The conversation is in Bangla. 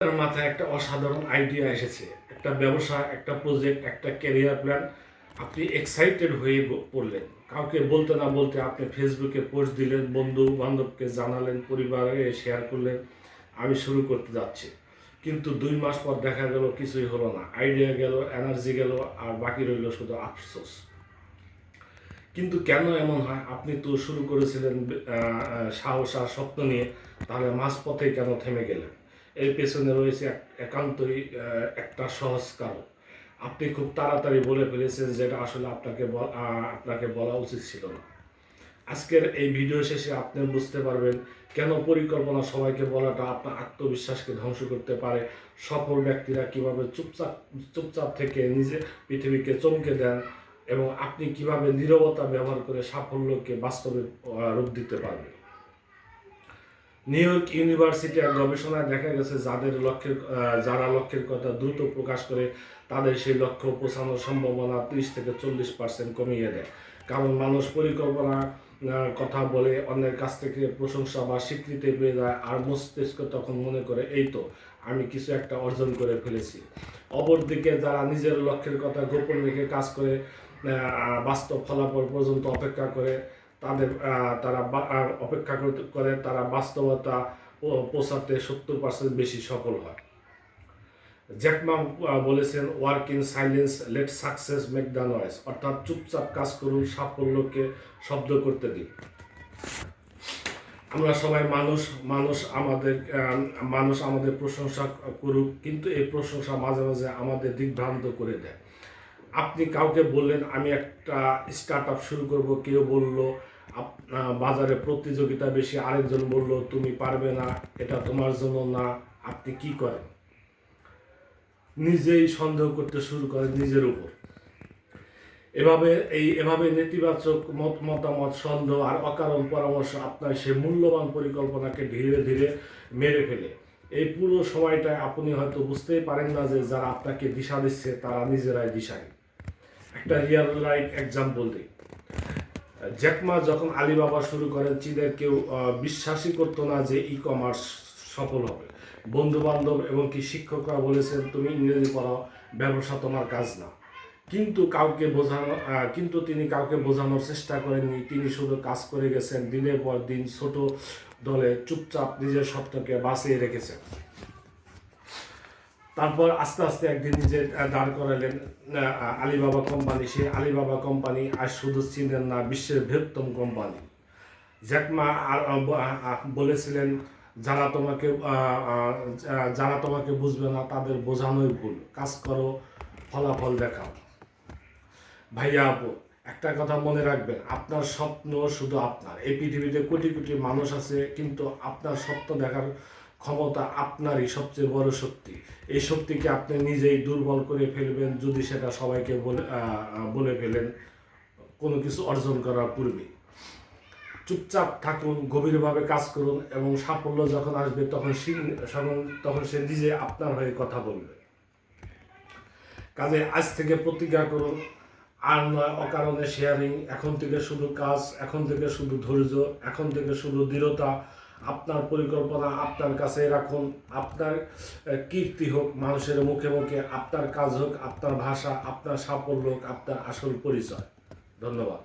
তার মাথায় একটা অসাধারণ আইডিয়া এসেছে, একটা ব্যবসা, একটা প্রজেক্ট, একটা ক্যারিয়ার প্ল্যান। আপনি এক্সাইটেড হয়ে পড়লেন, কাউকে বলতে না বলতে আপনি ফেসবুকে পোস্ট দিলেন, বন্ধু বান্ধবকে জানালেন, পরিবারে শেয়ার করলেন আমি শুরু করতে যাচ্ছি। কিন্তু 2 মাস পর দেখা গেল কিছুই হলো না, আইডিয়া গেল, এনার্জি গেল, আর বাকি রইল শুধু আফসোস। কিন্তু কেন এমন হয়? আপনি তো শুরু করেছিলেন সাহস আর স্বপ্ন নিয়ে, তাহলে মাঝপথে কেন থেমে গেলেন? এর পেছনে রয়েছে একান্তই একটা সহজ কারণ। আপনি খুব তাড়াতাড়ি বলে ফেলেছেন যেটা আসলে আপনাকে বলা উচিত ছিল না। আজকের এই ভিডিও শেষে আপনি বুঝতে পারবেন কেন পরিকল্পনা সবাইকে বলাটা আপনার আত্মবিশ্বাসকে ধ্বংস করতে পারে, সফল ব্যক্তিরা কিভাবে চুপচাপ চুপচাপ থেকে নিজে পৃথিবীকে চমকে দেন, এবং আপনি কিভাবে নীরবতা ব্যবহার করে সাফল্যকে বাস্তবে রূপ দিতে পারবেন। নিউ ইয়র্ক ইউনিভার্সিটির গবেষণায় দেখা গেছে যারা লক্ষ্যের কথা দ্রুত প্রকাশ করে তাদের সেই লক্ষ্য পৌঁছানোর সম্ভাবনা 30 থেকে 40% কমিয়ে দেয়। কারণ মানুষ পরিকল্পনা কথা বলে অন্যের কাছ থেকে প্রশংসা বা স্বীকৃতি পেয়ে যায়, আর মস্তিষ্ক তখন মনে করে এই তো আমি কিছু একটা অর্জন করে ফেলেছি। অপরদিকে যারা নিজের লক্ষ্যের কথা গোপন রেখে কাজ করে বাস্তব ফলাফল পর্যন্ত অপেক্ষা করে, তারা বাস্তবতা পৌঁছাতে 70% বেশি সফল হয়। জ্যাক মা বলেছেন, work in silence, let success make the noise. অর্থাৎ চুপচাপ কাজ করুন, সাফল্যকে শব্দ করতে দিন। আমরা সবাই মানুষ আমাদের প্রশংসা করুক, কিন্তু এই প্রশংসা মাঝে মাঝে আমাদের দিগ্ভ্রান্ত করে দেয়। আপনি কাউকে বললেন আমি একটা স্টার্ট আপ শুরু করব, কেউ বলল বাজারে প্রতিযোগিতা বেশি, আরেকজন বলল তুমি পারবে না, এটা তোমার জন্য না। আপনি কি করেন? নিজেই সন্দেহ করতে শুরু করেন নিজের উপর। এভাবে নেতিবাচক মতামত, সন্দেহ আর অকারণ পরামর্শ আপনার সেই মূল্যবান পরিকল্পনাকে ধীরে ধীরে মেরে ফেলে। এই পুরো সময়টায় আপনি হয়তো বুঝতেই পারেন না যে যারা আপনাকে দিশা দিচ্ছে তারা নিজেরাই দিশাহীন। একটা রিয়েল লাইফ এক্সাম্পল দিই। জ্যাক মা যখন আলিবাবা শুরু করেন, চীনের কেউ বিশ্বাসই করতো না যে ই কমার্স সফল হবে। বন্ধু বান্ধব এবং কি শিক্ষকরা বলেছেন তুমি ইংরেজি পড়াও, ব্যবসা তোমার কাজ না। কিন্তু তিনি কাউকে বোঝানোর চেষ্টা করেননি। তিনি শুধু কাজ করে গেছেন, দিনের পর দিন ছোট দলে চুপচাপ নিজের স্বপ্নকে বাঁচিয়ে রেখেছেন। তারপর আস্তে আস্তে একদিন নিজে দাঁড় করালেন আলিবাবা কোম্পানি। সেই আলিবাবা কোম্পানি আজ শুধু চীনের না, বিশ্বের বৃহত্তম কোম্পানি। জ্যাক মা বলেছিলেন, যারা তোমাকে বুঝবে না তাদের বোঝানোই ভুল, কাজ করো, ফলাফল দেখাও। ভাইয়া আপু, একটা কথা মনে রাখবেন, আপনার স্বপ্ন শুধু আপনার। এই পৃথিবীতে কোটি কোটি মানুষ আছে, কিন্তু আপনার স্বপ্ন দেখার ক্ষমতা আপনারই সবচেয়ে বড় শক্তি। এই শক্তিকে আপনি নিজেই দুর্বল করে ফেলবেন যদি সেটা সবাইকে বলে ফেলেন কোনো কিছু অর্জন করার পূর্বে। চুপচাপ থাকুন, গভীরভাবে কাজ করুন, এবং সাফল্য যখন আসবে তখন সে নিজে আপনার হয়ে কথা বলবে। কাজে আজ থেকে প্রতিজ্ঞা করুন, আর নয় অকারণে শেয়ারিং। এখন থেকে শুধু কাজ, এখন থেকে শুধু ধৈর্য, এখন থেকে শুধু দৃঢ়তা। আপনার পরিকল্পনা আপনার কাছে রাখুন। আপনার কীর্তি হোক মানুষের মুখে মুখে, আপনার কাজ হোক আপনার ভাষা, আপনার সাফল্য হোক আপনার আসল পরিচয়। ধন্যবাদ।